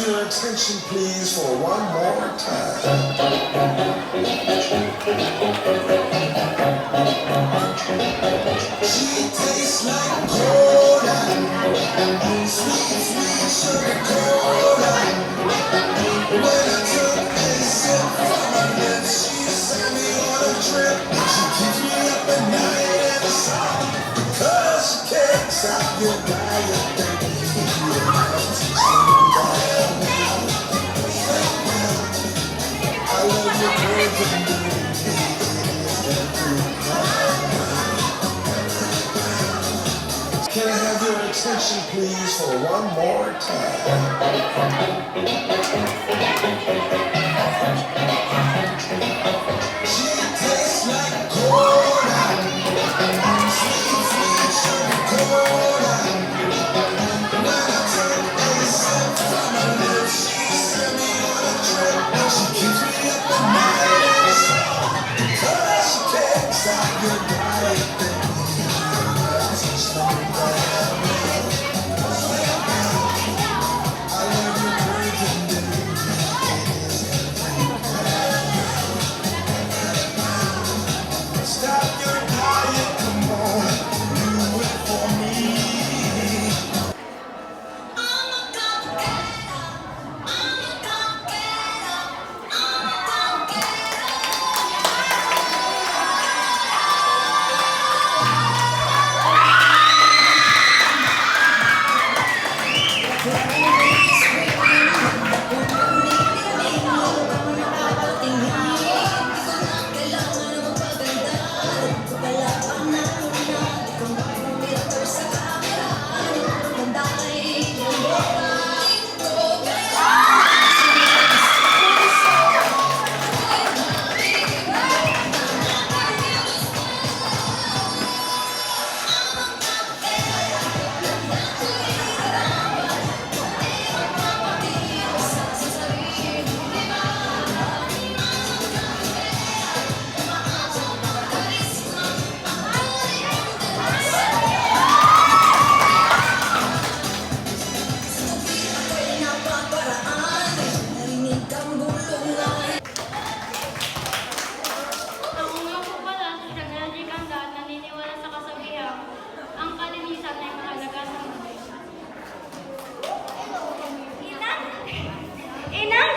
have your attention, please, for one more time? She tastes like cola, sweet, sweet sugar cola. When I took a sip from her lips, she sent me on a trip. She keeps me up at night and it's all because she takes out your diet. I love your words. Can I have your attention, please, for one more time? She tastes like cola, sweet, sweet sugar cola. When I took a sip from her lips, she sent me on a trip. She keeps me up at night and it's all because she takes out your diet. Inang